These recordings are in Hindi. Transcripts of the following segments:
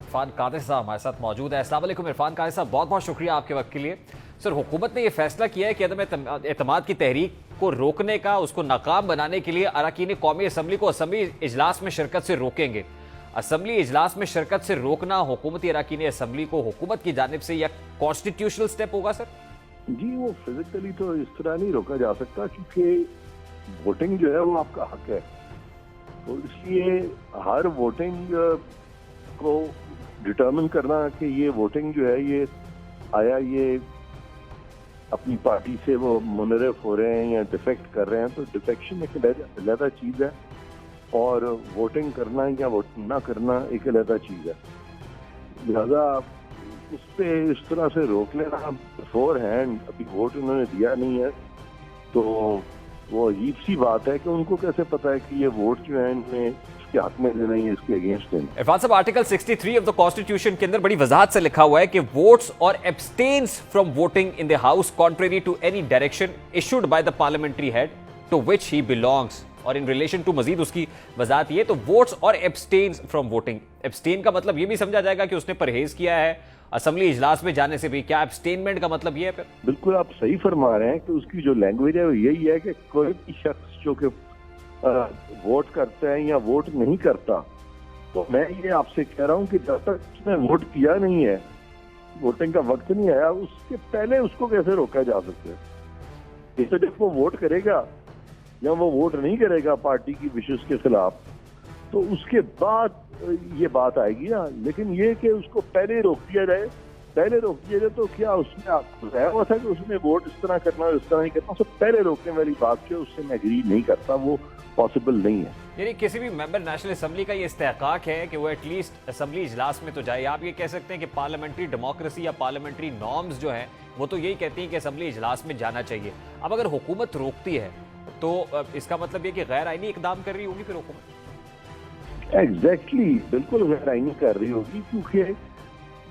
इरफान कादिर साहब हमारे साथ मौजूद है। अस्सलाम वालेकुम इरफान कादिर साहब, बहुत बहुत शुक्रिया आपके वक्त के लिए। सर, हुकूमत ने यह फैसला किया है कि अदम एतमाद की तहरीक को रोकने का, उसको नाकाम बनाने के लिए अरकान कौमी असम्बली को असम्बली इजलास में शिरकत से रोकेंगे। असम्बली इजलास में शिरकत से रोकना हुकूमती अरकान असम्बली को हुकूमत की जानिब से यह कॉन्स्टिट्यूशनल स्टेप होगा सर? जी, वो फिजिकली तो इस तरह नहीं रोका जा सकता क्योंकि वोटिंग जो है वो आपका हक है, तो इसलिए हर वोटिंग को डिटर्मिन करना कि ये वोटिंग जो है ये आया ये अपनी पार्टी से वो मुनरफ हो रहे हैं या डिफेक्ट कर रहे हैं, तो डिफेक्शन एक अलग चीज़ है और वोटिंग करना या वोट ना करना एक अलग चीज़ है। लिहाजा उस पर इस तरह से रोक लेना बिफोर हैंड, अभी वोट उन्होंने दिया नहीं है, तो वो अजीब सी बात है कि उनको कैसे पता है कि ये वोट जो है इनमें इसके हक में देना है, इसके अगेंस्ट देना। इरफान साहब, आर्टिकल 63 ऑफ द कॉन्स्टिट्यूशन के अंदर बड़ी वजाहत से लिखा हुआ है कि वोट्स और abstains from voting in the house contrary to any direction issued by the parliamentary head to which he belongs. और इन रिलेशन टू मजीद उसकी वजाहत ये, तो वोट्स और एब्सटेन्स फ्रॉम वोटिंग, एब्सटेन का मतलब ये भी समझा जाएगा कि उसने परहेज किया है असेंबली इजलास में जाने से भी। क्या एब्सटेनमेंट का मतलब ये है? फिर बिल्कुल आप सही फरमा रहे हैं कि उसकी जो लैंग्वेज है वो यही है कि कोई भी शख्स जो कि वोट करता है या वोट नहीं करता, तो मैं ये आपसे कह रहा हूं कि जब तक उसने वोट किया नहीं है, वोटिंग का वक्त नहीं आया, उसके पहले उसको कैसे रोका जा सकता है? तो जब वो वोट करेगा या वो वोट नहीं करेगा पार्टी की विशेष के खिलाफ, तो उसके बाद ये बात आएगी ना। लेकिन ये कि उसको पहले रोक दिया जाए, तो क्या उसने बताया हुआ था कि उसने वोट इस तरह करना और इस तरह नहीं करना? उससे पहले रोकने वाली बात जो उससे मैं एग्री नहीं करता, वो पॉसिबल नहीं है। यानी किसी भी मेंबर नेशनल असेंबली का ये इस्तेहकाक है कि वो एटलीस्ट असेंबली इजलास में तो जाए। आप ये कह सकते हैं कि पार्लियामेंट्री डेमोक्रेसी या पार्लियामेंट्री नॉर्म्स जो हैं वो तो यही कहती हैं कि असेंबली इजलास में जाना चाहिए। अब अगर हुकूमत रोकती है तो इसका मतलब ये कि गैर आईनी इकदाम कर रही होगी फिर हुकूमत? एग्जैक्टली, बिल्कुल गैर आईनी कर रही होगी, क्योंकि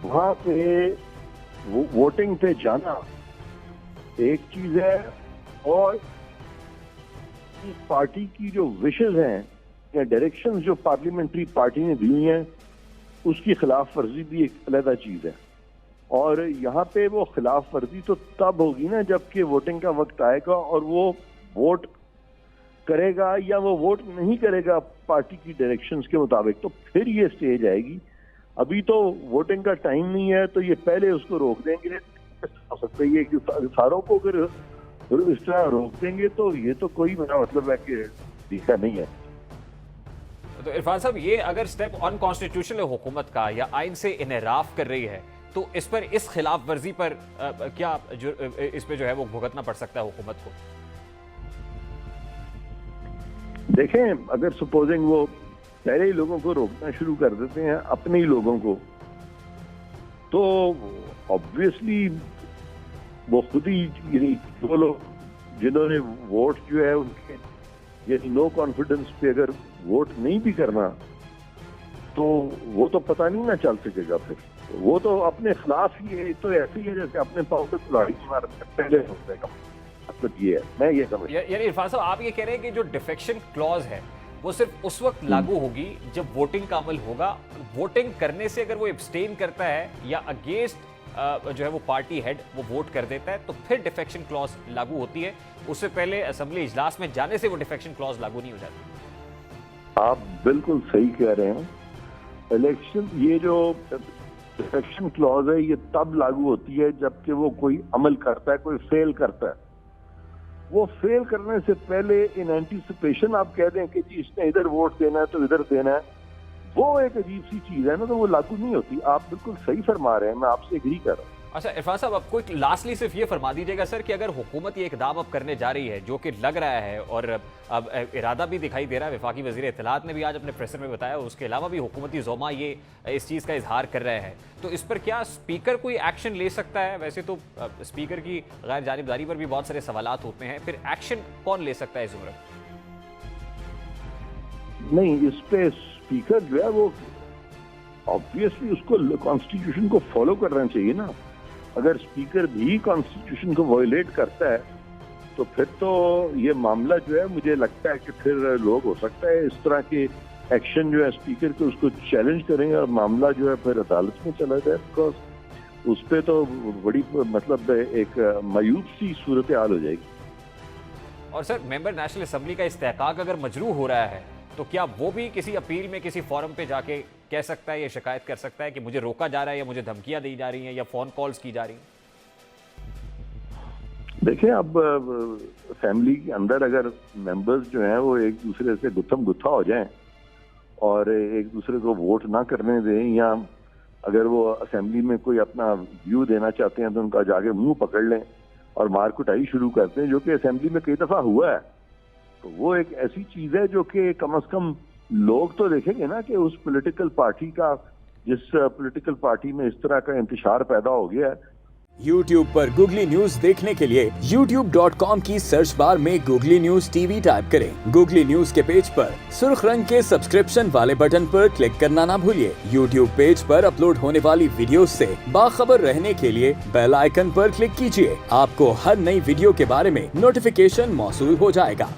वहां पे वोटिंग पे जाना एक चीज है और इस पार्टी की जो विशेष हैं या डायरेक्शंस जो पार्लियामेंट्री पार्टी ने दी हैं उसकी खिलाफ वर्जी भी एक अलग चीज है। और यहाँ पे वो खिलाफ वर्जी तो तब होगी ना जबकि वोटिंग का वक्त आएगा और वो वोट करेगा या वो वोट नहीं करेगा पार्टी की डायरेक्शंस के मुताबिक, तो फिर ये स्टेज आएगी। अभी तो वोटिंग का टाइम नहीं है, तो ये पहले उसको रोक देंगे। हो सकता है ये कि सारों को अगर इस तरह रोक देंगे तो ये तो कोई मेरा मतलब है कि दिखा नहीं है। तो इरफान साहब, ये अगर स्टेप अनकॉन्स्टिट्यूशनल हुकूमत का या आइन से इनहराफ कर रही है, तो इस पर, इस खिलाफ वर्जी पर क्या इस पे जो है वो भुगतना पड़ सकता है हुकूमत को? देखें, अगर सपोजिंग वो पहले ही लोगों को रोकना शुरू कर देते हैं, अपने ही लोगों को, तो ऑब्वियसली वो खुद ही, यानी वो लोग जिन्होंने वोट जो है उनके यानी नो कॉन्फिडेंस पे अगर वोट नहीं भी करना, तो वो तो पता नहीं ना चल सकेगा। फिर वो तो अपने खिलाफ ही है, तो ऐसे ही है जैसे अपने पाँव पे कुल्हाड़ी मार पहले हो जाएगा। मतलब ये है, मैं ये समझ। यानी इरफान साहब, आप ये कह रहे हैं कि जो डिफेक्शन क्लॉज है वो सिर्फ उस वक्त लागू होगी जब वोटिंग का अमल होगा। वोटिंग करने से अगर वो एब्सटेन करता है या अगेंस्ट जो है वो पार्टी हेड वो वोट कर देता है, तो फिर डिफेक्शन क्लॉज लागू होती है। उससे पहले असेंबली इजलास में जाने से वो डिफेक्शन क्लॉज लागू नहीं हो जाती। आप बिल्कुल सही कह रहे हैं। इलेक्शन, ये जो डिफेक्शन क्लॉज है ये तब लागू होती है जबकि वो कोई अमल करता है, कोई फेल करता है। वो फेल करने से पहले इन एंटीसिपेशन आप कह दें कि जी इसने इधर वोट देना है तो इधर देना है, वो एक अजीब सी चीज है ना, तो वो लागू नहीं होती। आप बिल्कुल सही फरमा रहे हैं, मैं आपसे एग्री कर रहा हूँ। अच्छा इरफान साहब, आपको एक लास्टली सिर्फ ये फरमा दीजिएगा सर कि अगर हुकूमत ये इकदाम अब करने जा रही है, जो कि लग रहा है और अब इरादा भी दिखाई दे रहा है, वफाकी वज़ीर इत्तलात ने भी आज अपने प्रेसर में बताया, उसके अलावा भी हुकूमती ज़ोमा ये इस चीज़ का इजहार कर रहे हैं, तो इस पर क्या स्पीकर कोई एक्शन ले सकता है? वैसे तो स्पीकर की गैर जानिबदारी पर भी बहुत सारे सवालात होते हैं, फिर एक्शन कौन ले सकता है इस उम्र? नहीं, इस पे स्पीकर जो है वो ऑब्वियसली उसको कॉन्स्टिट्यूशन को फॉलो करना चाहिए ना। अगर स्पीकर भी कॉन्स्टिट्यूशन को वायलेट करता है तो फिर तो ये मामला जो है मुझे लगता है कि फिर लोग हो सकता है इस तरह के एक्शन जो है स्पीकर के उसको चैलेंज करेंगे और मामला जो है फिर अदालत में चला जाए, बिकॉज उस पर तो बड़ी मतलब एक मायूब सी सूरत हाल हो जाएगी। और सर मेंबर नेशनल असेंबली का इस्तेहकाक अगर मजरू हो रहा है तो क्या वो भी किसी अपील में किसी फोरम पे जाके कह सकता है या शिकायत कर सकता है कि मुझे रोका जा रहा है या मुझे धमकियां दी जा रही हैं या फोन कॉल्स की जा रही हैं? देखिए, अब फैमिली के अंदर अगर मेंबर्स जो हैं वो एक दूसरे से गुत्थम गुत्था हो जाएं और एक दूसरे को वोट ना करने दें, या अगर वो असेंबली में कोई अपना व्यू देना चाहते हैं तो उनका जाके मुंह पकड़ लें और मार कुटाई शुरू करते हैं, जो कि असेंबली में कई दफा हुआ है, तो वो एक ऐसी चीज है जो कि कम से कम लोग तो देखेंगे ना कि उस पॉलिटिकल पार्टी का, जिस पॉलिटिकल पार्टी में इस तरह का इंतशार पैदा हो गया है। YouTube पर गूगली न्यूज देखने के लिए youtube.com की सर्च बार में गूगली न्यूज टीवी टाइप करें। गूगली न्यूज के पेज पर सुर्ख रंग के सब्सक्रिप्शन वाले बटन पर क्लिक करना ना भूलिए। YouTube पेज पर अपलोड होने वाली वीडियोस से बाखबर रहने के लिए बेल आइकन पर क्लिक कीजिए। आपको हर नई वीडियो के बारे में नोटिफिकेशन मौसूल हो जाएगा।